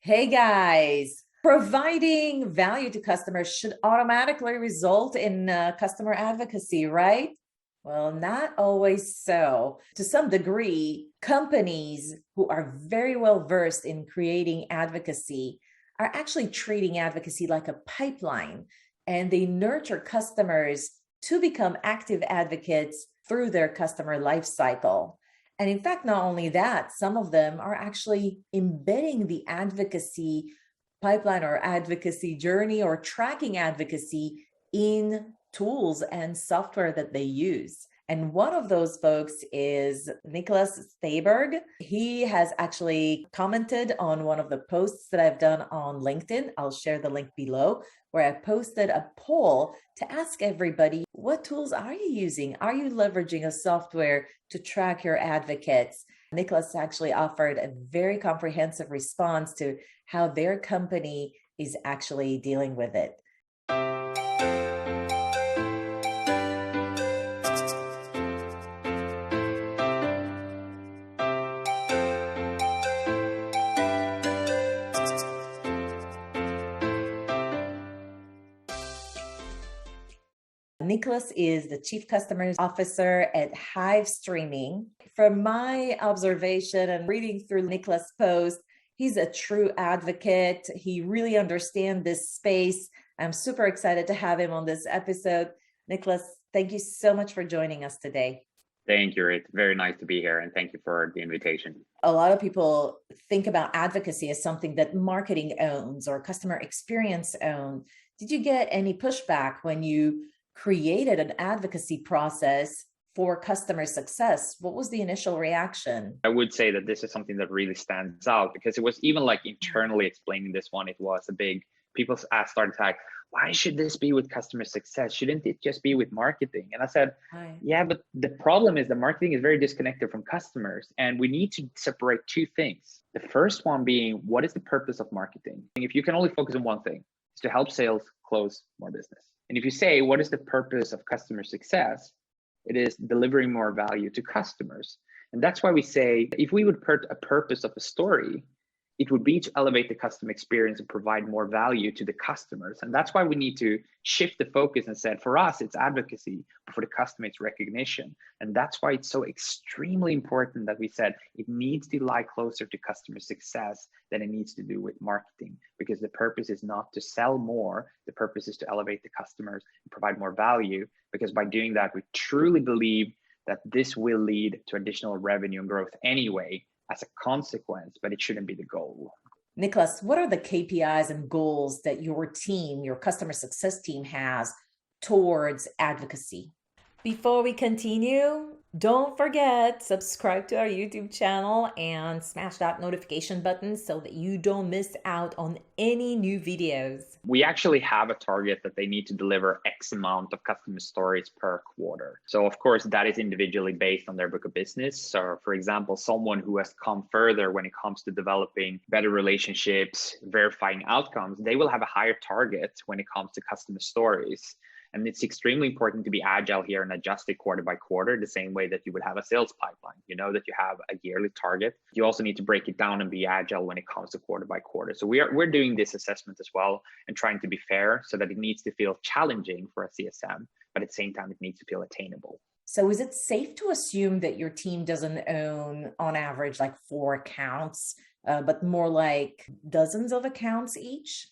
Hey guys, providing value to customers should automatically result in customer advocacy, right? Well, not always so. To some degree, companies who are very well versed in creating advocacy are actually treating advocacy like a pipeline, and they nurture customers to become active advocates through their customer life cycle. And in fact, not only that, some of them are actually embedding the advocacy pipeline or advocacy journey or tracking advocacy in tools and software that they use. And one of those folks is Niclas Staberg. He has actually commented on one of the posts that I've done on LinkedIn. I'll share the link below, where I posted a poll to ask everybody, what tools are you using? Are you leveraging a software to track your advocates? Niclas actually offered a very comprehensive response to how their company is actually dealing with it. Niclas is the Chief Customer Officer at Hive Streaming. From my observation and reading through Niclas' post, he's a true advocate. He really understands this space. I'm super excited to have him on this episode. Niclas, thank you so much for joining us today. Thank you. It's very nice to be here, and thank you for the invitation. A lot of people think about advocacy as something that marketing owns or customer experience owns. Did you get any pushback when you created an advocacy process for customer success? What was the initial reaction? I would say that this is something that really stands out, because it was even like internally explaining this one, it was a big, people started to like, why should this be with customer success? Shouldn't it just be with marketing? And I said, yeah, but the problem is that marketing is very disconnected from customers, and we need to separate two things. The first one being, what is the purpose of marketing? If you can only focus on one thing, it's to help sales close more business. And if you say, what is the purpose of customer success? It is delivering more value to customers. And that's why we say, if we would put a purpose of a story, it would be to elevate the customer experience and provide more value to the customers. And that's why we need to shift the focus and said, for us, it's advocacy, but for the customer, it's recognition. And that's why it's so extremely important that we said it needs to lie closer to customer success than it needs to do with marketing, because the purpose is not to sell more. The purpose is to elevate the customers and provide more value, because by doing that, we truly believe that this will lead to additional revenue and growth anyway, as a consequence, but it shouldn't be the goal. Niclas, what are the KPIs and goals that your team, your customer success team, has towards advocacy? Before we continue, don't forget, subscribe to our YouTube channel and smash that notification button so that you don't miss out on any new videos. We actually have a target that they need to deliver X amount of customer stories per quarter. So of course, that is individually based on their book of business. So for example, someone who has come further when it comes to developing better relationships, verifying outcomes, they will have a higher target when it comes to customer stories. And it's extremely important to be agile here and adjust it quarter by quarter, the same way that you would have a sales pipeline. You know that you have a yearly target. You also need to break it down and be agile when it comes to quarter by quarter. So we're doing this assessment as well and trying to be fair, so that it needs to feel challenging for a CSM, but at the same time, it needs to feel attainable. So is it safe to assume that your team doesn't own, on average, like 4 accounts, but more like dozens of accounts each?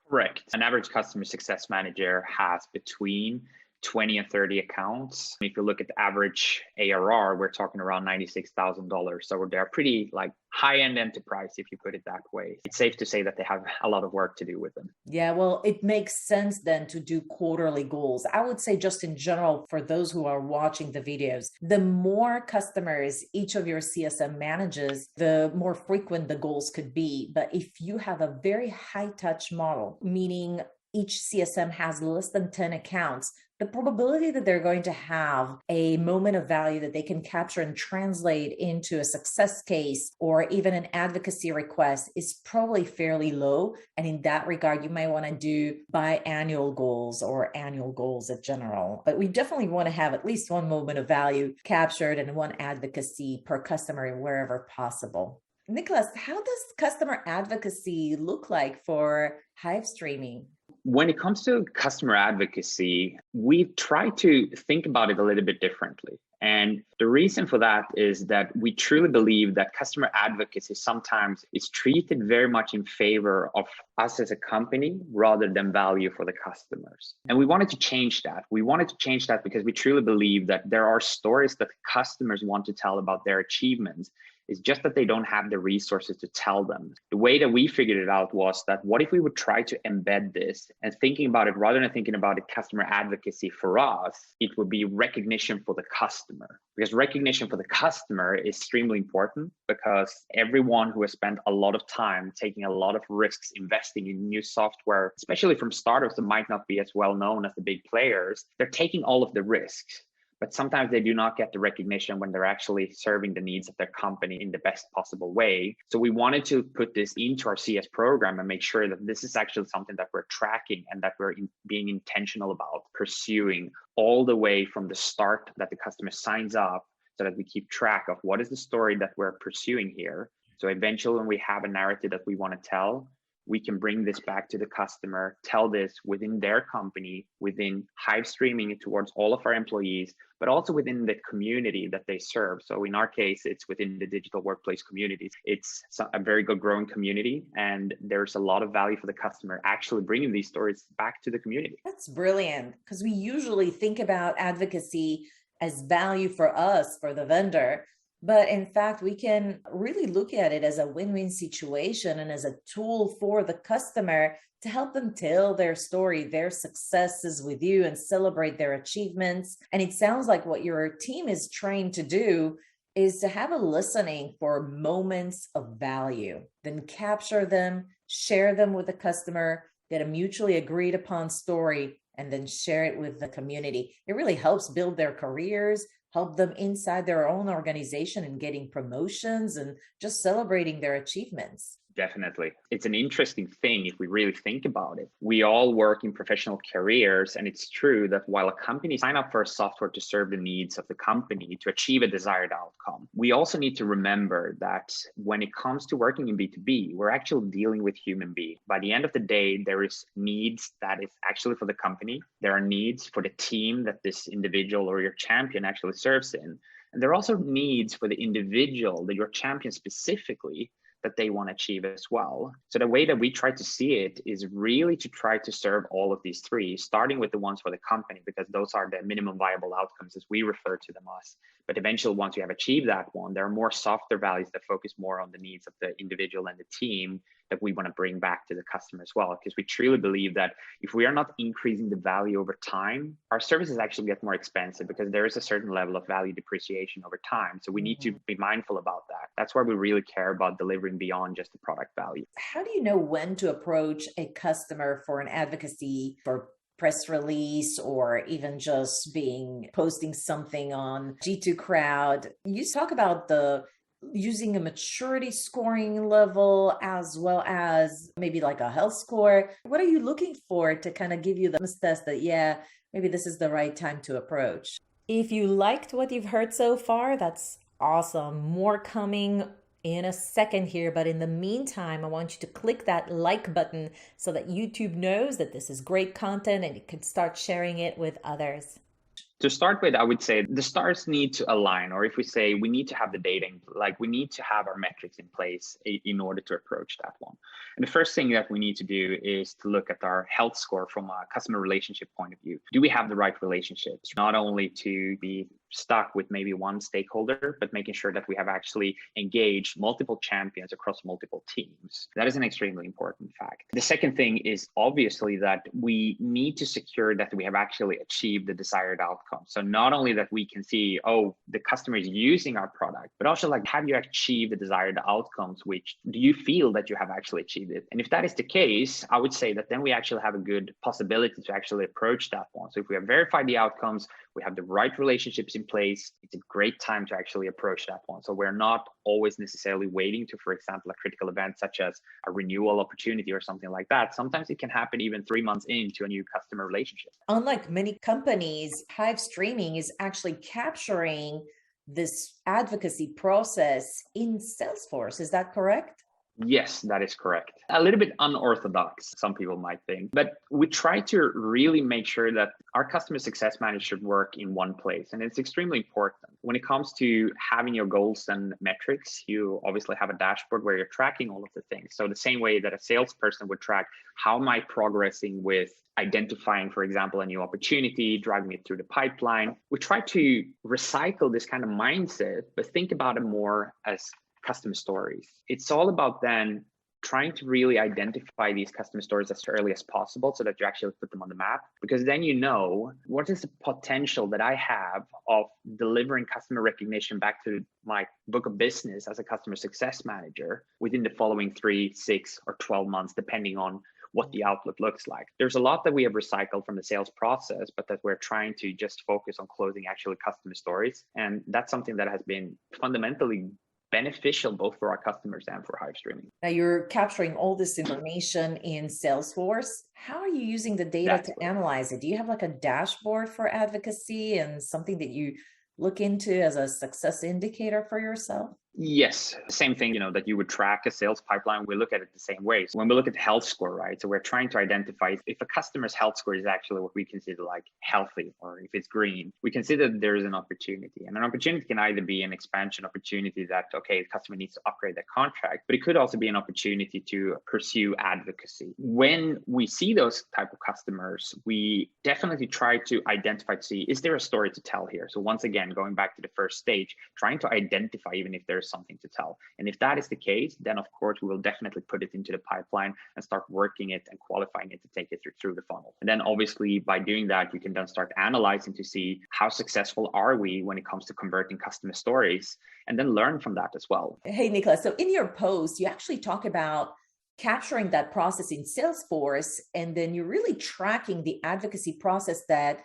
Correct. An average customer success manager has between 20 and 30 accounts. If you look at the average ARR, we're talking around $96,000. So they're pretty like high-end enterprise, if you put it that way. It's safe to say that they have a lot of work to do with them. Yeah, well, it makes sense then to do quarterly goals. I would say just in general, for those who are watching the videos, the more customers each of your CSM manages, the more frequent the goals could be. But if you have a very high-touch model, meaning each CSM has less than 10 accounts, the probability that they're going to have a moment of value that they can capture and translate into a success case or even an advocacy request is probably fairly low. And in that regard, you might want to do biannual goals or annual goals in general. But we definitely want to have at least one moment of value captured and one advocacy per customer wherever possible. Niclas, how does customer advocacy look like for Hive Streaming? When it comes to customer advocacy, we've tried to think about it a little bit differently. And the reason for that is that we truly believe that customer advocacy sometimes is treated very much in favor of us as a company rather than value for the customers. And we wanted to change that. We wanted to change that because we truly believe that there are stories that customers want to tell about their achievements. It's just that they don't have the resources to tell them. The way that we figured it out was that what if we would try to embed this and thinking about it rather than thinking about it customer advocacy for us, it would be recognition for the customer. Because recognition for the customer is extremely important because everyone who has spent a lot of time taking a lot of risks investing in new software, especially from startups that might not be as well known as the big players, they're taking all of the risks. But sometimes they do not get the recognition when they're actually serving the needs of their company in the best possible way. So we wanted to put this into our CS program and make sure that this is actually something that we're tracking and that we're being intentional about pursuing all the way from the start that the customer signs up, so that we keep track of what is the story that we're pursuing here. So eventually when we have a narrative that we want to tell, we can bring this back to the customer, tell this within their company, within Hive Streaming it towards all of our employees, but also within the community that they serve. So in our case, it's within the digital workplace communities. It's a very good growing community, and there's a lot of value for the customer actually bringing these stories back to the community. That's brilliant because we usually think about advocacy as value for us, for the vendor. But in fact, we can really look at it as a win-win situation and as a tool for the customer to help them tell their story, their successes with you and celebrate their achievements. And it sounds like what your team is trained to do is to have a listening for moments of value, then capture them, share them with the customer, get a mutually agreed upon story, and then share it with the community. It really helps build their careers, help them inside their own organization and getting promotions and just celebrating their achievements. Definitely. It's an interesting thing if we really think about it. We all work in professional careers, and it's true that while a company sign up for a software to serve the needs of the company to achieve a desired outcome, we also need to remember that when it comes to working in B2B, we're actually dealing with human beings. By the end of the day, there is needs that is actually for the company. There are needs for the team that this individual or your champion actually serves in. And there are also needs for the individual, that your champion specifically, that they want to achieve as well. So the way that we try to see it is really to try to serve all of these three, starting with the ones for the company, because those are the minimum viable outcomes as we refer to them as. But eventually, once you have achieved that one, there are more softer values that focus more on the needs of the individual and the team that we want to bring back to the customer as well. Because we truly believe that if we are not increasing the value over time, our services actually get more expensive because there is a certain level of value depreciation over time. So we need to be mindful about that. That's why we really care about delivering beyond just the product value. How do you know when to approach a customer for an advocacy, for press release, or even just posting something on G2 Crowd? You talk about the using a maturity scoring level as well as maybe like a health score. What are you looking for to kind of give you the test that, yeah, maybe this is the right time to approach? If you liked what you've heard so far, that's awesome. More coming in a second here, but in the meantime, I want you to click that like button so that YouTube knows that this is great content and you can start sharing it with others. To start with, I would say the stars need to align, or if we say we need to have the data, like we need to have our metrics in place in order to approach that one. And the first thing that we need to do is to look at our health score from a customer relationship point of view. Do we have the right relationships? Not only to be stuck with maybe one stakeholder, but making sure that we have actually engaged multiple champions across multiple teams. That is an extremely important fact. The second thing is obviously that we need to secure that we have actually achieved the desired outcome. So not only that we can see, oh, the customer is using our product, but also like, have you achieved the desired outcomes? Which do you feel that you have actually achieved it? And if that is the case, I would say that then we actually have a good possibility to actually approach that one. So if we have verified the outcomes, we have the right relationships in place, it's a great time to actually approach that one. So we're not always necessarily waiting to, for example, a critical event such as a renewal opportunity or something like that. Sometimes it can happen even 3 months into a new customer relationship. Unlike many companies, Hive Streaming is actually capturing this advocacy process in Salesforce. Is that correct? Yes, that is correct. A little bit unorthodox, some people might think, but we try to really make sure that our customer success manager should work in one place. And it's extremely important. When it comes to having your goals and metrics, you obviously have a dashboard where you're tracking all of the things. So the same way that a salesperson would track, how am I progressing with identifying, for example, a new opportunity, driving it through the pipeline. We try to recycle this kind of mindset, but think about it more as customer stories. It's all about then trying to really identify these customer stories as early as possible so that you actually put them on the map, because then you know what is the potential that I have of delivering customer recognition back to my book of business as a customer success manager within the following 3, 6, or 12 months, depending on what the outlook looks like. There's a lot that we have recycled from the sales process, but that we're trying to just focus on closing actually customer stories. And that's something that has been fundamentally beneficial both for our customers and for Hive Streaming. Now you're capturing all this information in Salesforce. How are you using the data to analyze it? Do you have like a dashboard for advocacy and something that you look into as a success indicator for yourself? Yes, same thing, that you would track a sales pipeline. We look at it the same way. So when we look at the health score, right? So we're trying to identify if a customer's health score is actually what we consider like healthy, or if it's green, we consider that there is an opportunity. And an opportunity can either be an expansion opportunity that, okay, the customer needs to upgrade their contract, but it could also be an opportunity to pursue advocacy. When we see those type of customers, we definitely try to identify to see, is there a story to tell here? So once again, going back to the first stage, trying to identify even if there's something to tell. And if that is the case, then of course we will definitely put it into the pipeline and start working it and qualifying it to take it through the funnel. And then obviously by doing that, you can then start analyzing to see how successful are we when it comes to converting customer stories, and then learn from that as well. Hey, Niclas, so in your post, you actually talk about capturing that process in Salesforce, and then you're really tracking the advocacy process that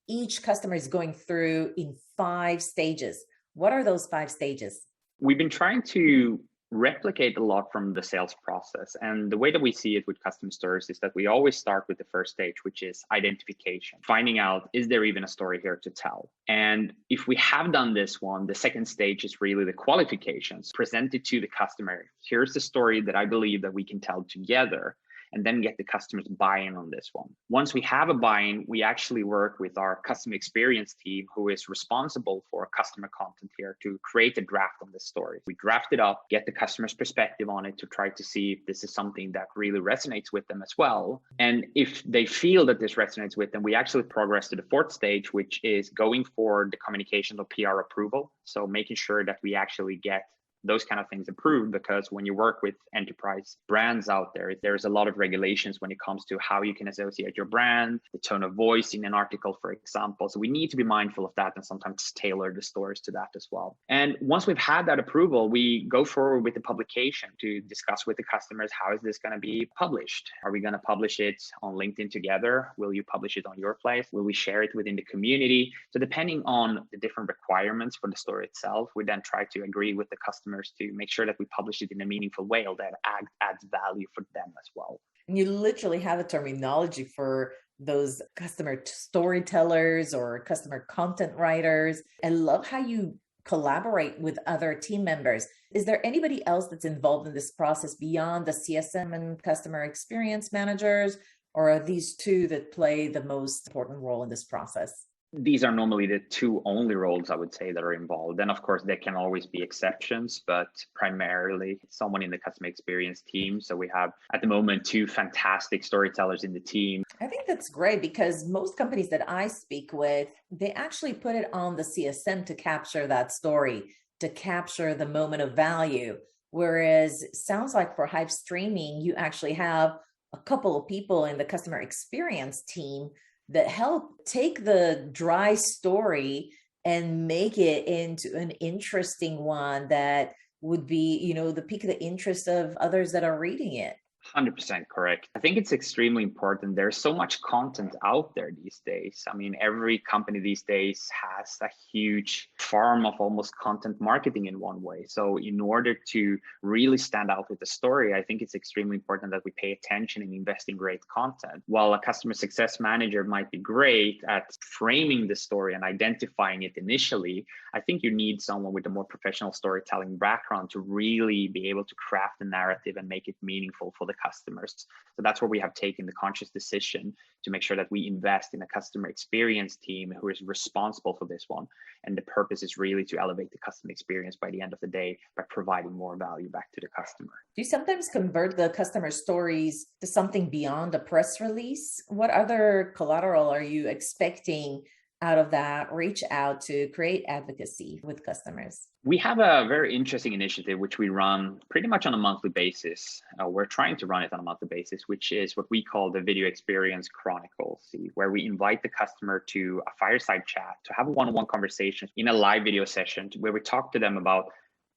each customer is going through in 5 stages. What are those 5 stages? We've been trying to replicate a lot from the sales process. And the way that we see it with customer stories is that we always start with the first stage, which is identification, finding out, is there even a story here to tell? And if we have done this one, the second stage is really the qualifications, presented to the customer. Here's the story that I believe that we can tell together, and then get the customer's buy-in on this one. Once we have a buy-in, we actually work with our customer experience team, who is responsible for customer content here, to create a draft on this story. We draft it up, get the customer's perspective on it to try to see if this is something that really resonates with them as well. And if they feel that this resonates with them, we actually progress to the 4th stage, which is going for the communications or PR approval. So making sure that we actually get those kind of things approved, because when you work with enterprise brands out there, there's a lot of regulations when it comes to how you can associate your brand, the tone of voice in an article, for example. So we need to be mindful of that and sometimes tailor the stories to that as well. And once we've had that approval, we go forward with the publication to discuss with the customers, how is this going to be published? Are we going to publish it on LinkedIn together? Will you publish it on your place? Will we share it within the community? So depending on the different requirements for the story itself, we then try to agree with the customer to make sure that we publish it in a meaningful way that adds value for them as well. And you literally have a terminology for those customer storytellers or customer content writers. I love how you collaborate with other team members. Is there anybody else that's involved in this process beyond the CSM and customer experience managers, or are these 2 that play the most important role in this process? These are normally the 2 only roles I would say that are involved. Then of course there can always be exceptions, but primarily someone in the customer experience team. So we have at the moment 2 fantastic storytellers in the team. I think that's great, because most companies that I speak with, they actually put it on the CSM to capture that story, to capture the moment of value. Whereas it sounds like for Hive Streaming, you actually have a couple of people in the customer experience team that help take the dry story and make it into an interesting one that would be, the pique of the interest of others that are reading it. 100% correct. I think it's extremely important. There's so much content out there these days. I mean, every company these days has a huge farm of almost content marketing in one way. So in order to really stand out with the story, I think it's extremely important that we pay attention and invest in great content. While a customer success manager might be great at framing the story and identifying it initially, I think you need someone with a more professional storytelling background to really be able to craft the narrative and make it meaningful for the customers. So that's where we have taken the conscious decision to make sure that we invest in a customer experience team who is responsible for this one. And the purpose is really to elevate the customer experience by the end of the day by providing more value back to the customer. Do you sometimes convert the customer stories to something beyond a press release? What other collateral are you expecting out of that reach out to create advocacy with customers? We have a very interesting initiative, which we run pretty much on a monthly basis. We're trying to run it on a monthly basis, which is what we call the Video Experience Chronicles, where we invite the customer to a fireside chat, to have a one-on-one conversation in a live video session where we talk to them about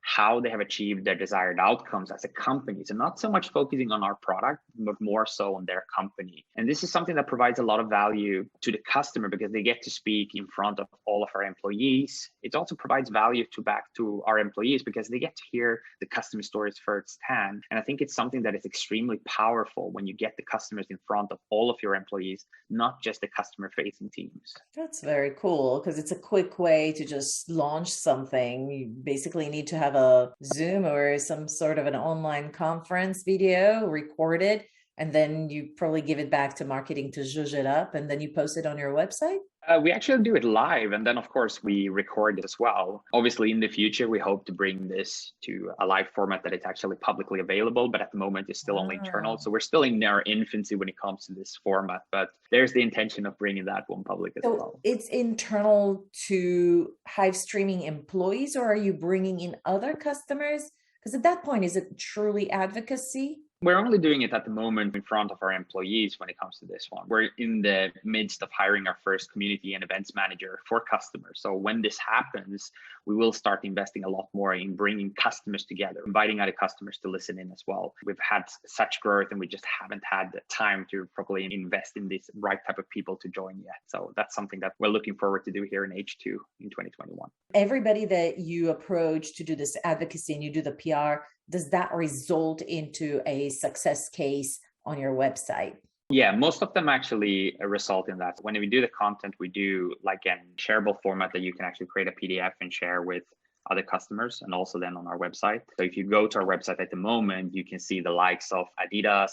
how they have achieved their desired outcomes as a company. So not so much focusing on our product, but more so on their company. And this is something that provides a lot of value to the customer because they get to speak in front of all of our employees. It also provides value back to our employees because they get to hear the customer stories firsthand. And I think it's something that is extremely powerful when you get the customers in front of all of your employees, not just the customer-facing teams. That's very cool because it's a quick way to just launch something. You basically need to have a Zoom or some sort of an online conference video recorded, and then you probably give it back to marketing to zhuzh it up, and then you post it on your website? We actually do it live, and then of course we record it as well. Obviously in the future, we hope to bring this to a live format that it's actually publicly available, but at the moment it's still only internal. So we're still in our infancy when it comes to this format, but there's the intention of bringing that one public as well. It's internal to Hive Streaming employees, or are you bringing in other customers? Because at that point, is it truly advocacy? We're only doing it at the moment in front of our employees when it comes to this one. We're in the midst of hiring our first community and events manager for customers. So when this happens, we will start investing a lot more in bringing customers together, inviting other customers to listen in as well. We've had such growth and we just haven't had the time to properly invest in this right type of people to join yet. So that's something that we're looking forward to do here in H2 in 2021. Everybody that you approach to do this advocacy and you do the PR, does that result into a success case on your website? Yeah, most of them actually result in that. When we do the content, we do like a shareable format that you can actually create a PDF and share with other customers and also then on our website. So if you go to our website at the moment, you can see the likes of Adidas,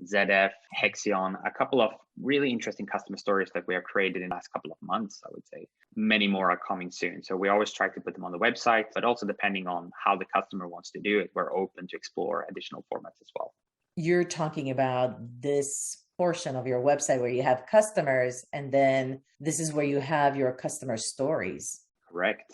ZF, Hexion, a couple of really interesting customer stories that we have created in the last couple of months, I would say. Many more are coming soon. So we always try to put them on the website, but also depending on how the customer wants to do it, we're open to explore additional formats as well. You're talking about this portion of your website where you have customers, and then this is where you have your customer stories. Correct.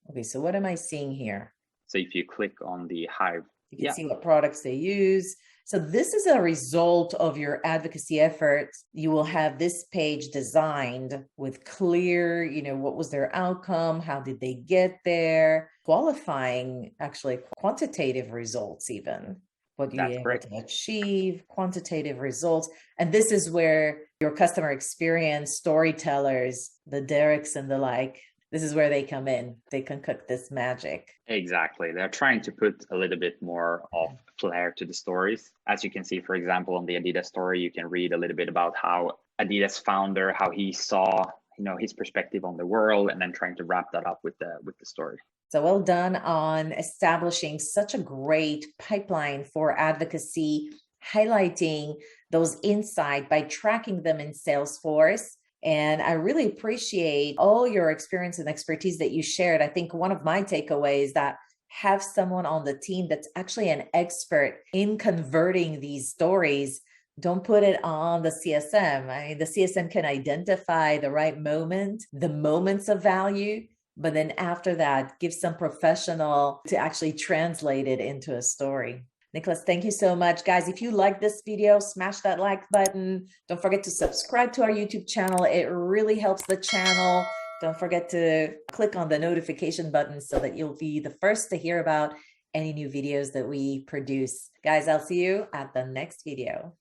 Okay, so what am I seeing here? So if you click on the Hive, you can see what products they use. So this is a result of your advocacy efforts. You will have this page designed with clear, what was their outcome? How did they get there? Qualifying, actually quantitative results even. What you able to achieve, quantitative results. And this is where your customer experience storytellers, the Dereks and the like, this is where they come in. They concoct this magic. Exactly. They're trying to put a little bit more of flair to the stories. As you can see, for example, on the Adidas story, you can read a little bit about how Adidas founder, how he saw, his perspective on the world, and then trying to wrap that up with the story. So well done on establishing such a great pipeline for advocacy, highlighting those insights by tracking them in Salesforce. And I really appreciate all your experience and expertise that you shared. I think one of my takeaways is that have someone on the team that's actually an expert in converting these stories. Don't put it on the CSM. I mean, the CSM can identify the right moment, the moments of value, but then after that, give some professional to actually translate it into a story. Niclas, thank you so much. Guys, if you like this video, smash that like button. Don't forget to subscribe to our YouTube channel. It really helps the channel. Don't forget to click on the notification button so that you'll be the first to hear about any new videos that we produce. Guys, I'll see you at the next video.